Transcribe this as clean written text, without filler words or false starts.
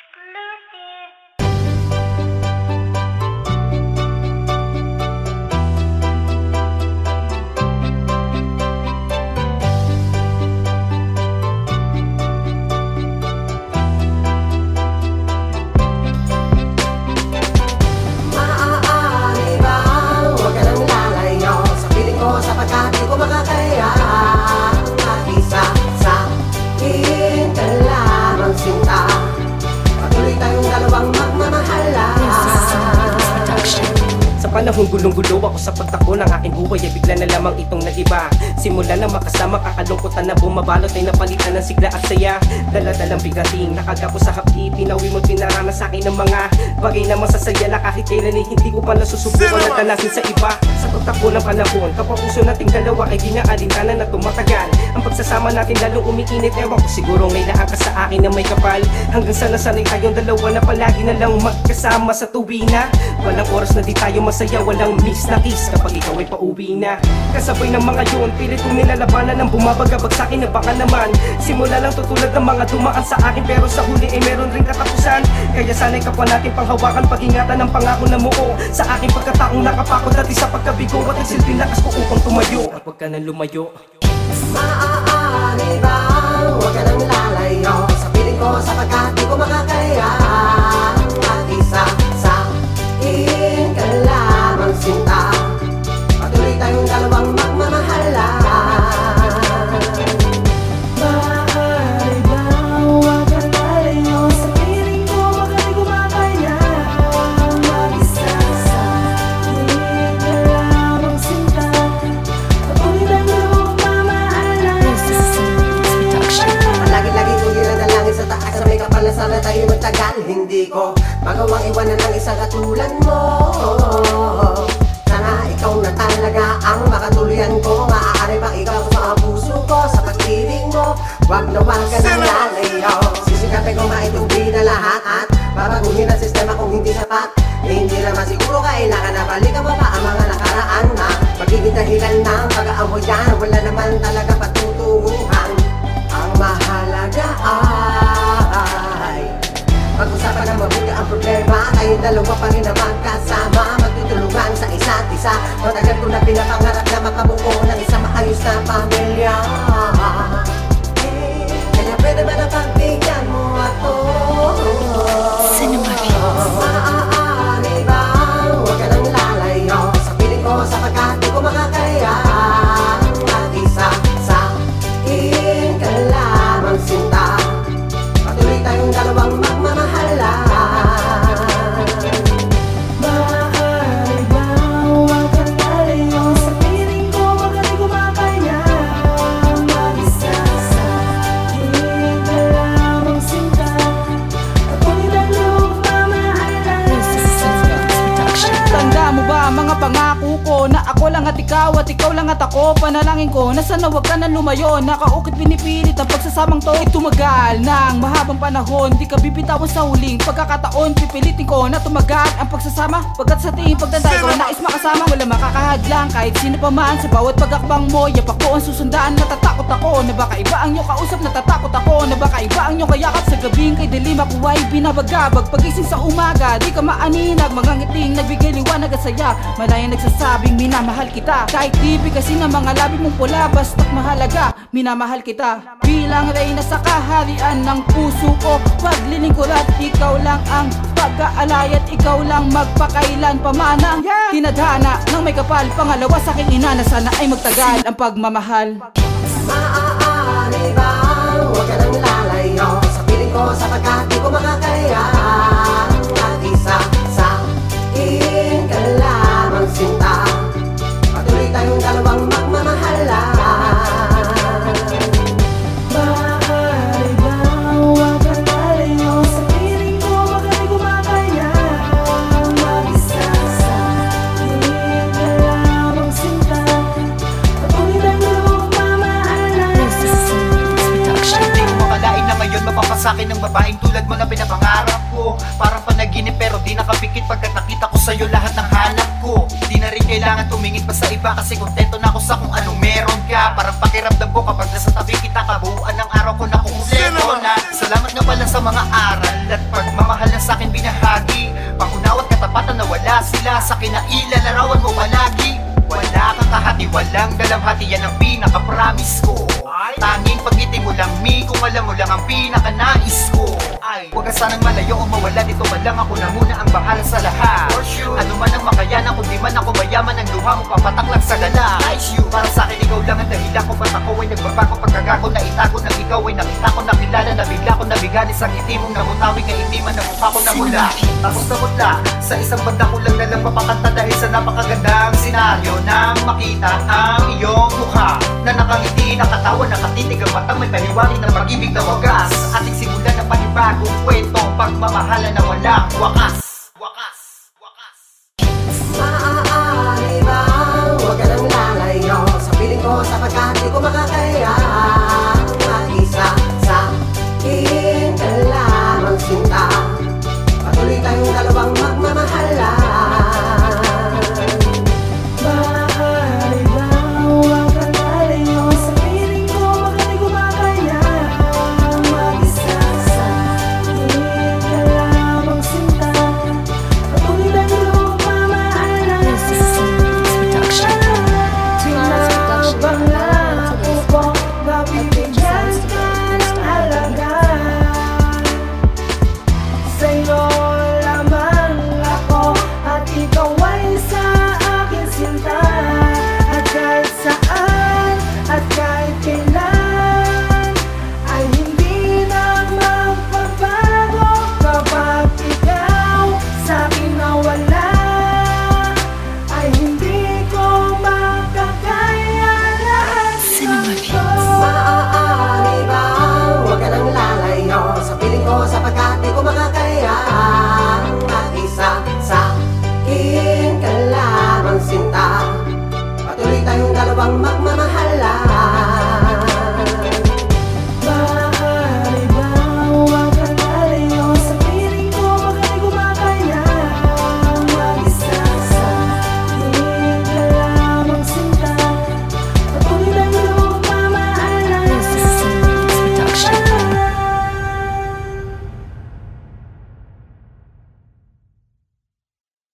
Exclusive. Maaari bang huwag ka nang lalayo sa piling ko sapagkat di ko makakaya mag-isa sa akin ka lamang sinta. Patuloy tayong dalawang magmamahalan. Sa panahong gulong-gulo ako sa pagtakbo ng aking buhay ay bigla na lamang itong nag-iba. Simula na makasama kakalungkutan na bumabalot ay napalitan ng sigla at saya. Dala-dalang bigating nakagapo sa hapdi, pinawi mo't pinarana sa akin ng mga bagay na masasaya na kahit kailan ay hindi ko pa nasusubukan na tanasin sa iba. Sa pagtakbo ng panahon, kapapuso nating dalawa ay ginaalintanan na tumatagal. Ang pagsasama natin lalong umiinit, ewan ko siguro ngaylaan ka sa akin na may kapal. Hanggang sa nasanay tayong dalawa na palagi na lang magkasama sa tuwina. Walang oras na di tayo masaya, walang miss na kiss kapag ikaw ay pauwi na. Kasabay ng mga yun, pilit kong nilalabanan ng bumabagabag sa akin na baka naman simula lang tutulad ng mga dumaan sa akin, pero sa huli ay meron ring katapusan. Kaya sana'y kapwa natin panghawakan, pag-ingatan ng pangako na muo sa aking pagkataong nakapako dati sa pagkabigo at nagsilbing lakas ko upang tumayo at wag ka nang lumayo. Maaari bang huwag ka nang lalayo sa piling ko sapagkat di ko makakaya mag-isa sa akin ka lamang sinta. Patuloy tayong dalawang magmamahalan. Maaari bang huwag ka nang lalayo sa piling ko bakit di ko makakaya mag-isa sa akin ka lamang sinta. Patuloy tayong magmamahalan. Lagi-lagi kong nilalangin sa taas sa may kapal na sana tayo magtagal. Hindi ko magawang iwanan ng isang katulad mo. Sana ikaw na talaga ang makatuluyan ko. Maaari bang ikaw sa mga puso ko sa pag-ibig mo? Wag na wag ka nang lalayo. Sisikapin ko maitubig na lahat at babaguhin ang sistema kung hindi sapat. Hindi naman siguro kailangan na balikan mo pa ang mga nakaraan na magiging dahilan ng pag-aamoy yan. Wala naman talaga patutunguhan. Ang mahalaga ay pag-usapan na mabuti ang problema. Tayong dalawa pa rin na magkasama, magtutulungan sa isa't isa. Matagal ko na pinapangarap na makabuo ng isang maayos na pamilya. Kaya pwede ba na pagbigyan mo ako? Maaari bang huwag ka nang lalayo sa piling ko sapagkat di ko makakaya mag-isa sa akin ka lamang sinta. Patuloy tayong dalawang magmamahalan. Maaari bang huwag ka nang lalayo sa piling ko bakit di ko makakaya mag-isa sa akin ka lamang sinta. Patuloy tayong magmamahalan. Tanda mo ba mga pangako ko na ako lang at ikaw lang at ako? Panalangin ko na sana wag ka na lumayo. Nakaukit pinipilit ang pagsasamang to ay tumagal ng mahabang panahon. Di ka bibitawan sa huling pagkakataon. Pipilitin ko na tumagal ang pagsasama, pagkat sa tingin pagdanday ko nais makasama. Wala makakahadlang kahit sino pa man sa bawat pagakbang mo. Yapak ko ang susundaan, natatakot ako na baka iba ang iyong kausap. Natatakot ako na baka iba ang iyong kayakap. Sa gabing kay dilim ako ay binabagabag. Pagising sa umaga di ka maaninag. Mga ngiting nagbigay liwanag at saya. Malayang nagsasabing minamahal kita. Kahit di kasi ng mga labi mong pula, basta't mahalaga, minamahal kita. Bilang reyna sa kaharian ng puso ko, paglilingkod at ikaw lang ang pag-aalay at ikaw lang magpakailan pamanang tinadhana ng may kapal. Pangalawa sa aking ina na sana ay magtagal ang pagmamahal. Maaari bang huwag ka nang lalayo sa piling ko sapagkat di ko makakaya mag-isa sa akin ka lamang sinta. Patuloy tayong dalawang magmamahalan. Maaari bang huwag ka nang lalayo sa piling ko bakit di ko makakaya mag-isa sa akin ka lamang sinta. Patuloy tayong magmamahalan. Hindi ko makalain na ngayon mapapasakin ng babaeng tulad mo na pinapangarap ko. Parang panaginip pero di nakapikit pagkat nakita ko sa'yo lahat ng hanap ko. Di na rin kailangan tumingin pa sa iba kasi kontento na ako sa kung anong meron ka. Parang pakiramdam ko kapag nasa tabi kita, kabuuan ng araw ko na kumumpleto na. Salamat nga pala sa mga aral at pagmamahal na sa'kin binahagi. Pangunawa't katapatan na wala sila sa kinailalarawan mo palagi. Wala kang kahati, walang dalamhati, yan ang pinaka-promise ko. Tanging pag-ngiti mo lang, mi, kung alam mo lang ang pinaka-nais ko. Huwag ka sanang malayo o mawala, dito man lang ako na muna ang bahala sa lahat. Ano man ang makayanan, kung di man ako mayaman, ang luha mo papataklang sa gala. Para sa akin, ikaw lang ang dahilan kung ba't ako ay nagbabago. Pagkagago na itago ng ikaw ay nakita ko, nakilala, nabigla ko, nabiganis ang ngiti mong namutawi, nga itiman na mukha ko namula. Tapos namutla, sa isang banda ko lang nalang mapakanta dahil sa napakagandang senaryo nang makita ang iyong mukha na nakangiti, nakatawa, nakatitig ang matang may pahiwalig ng pag-ibig na wagas. Ating simulan ng panibagong kwentong pagmamahala na walang wakas. Maaari bang huwag ka nang lalayo sa piling ko sapagkat di ko makakaya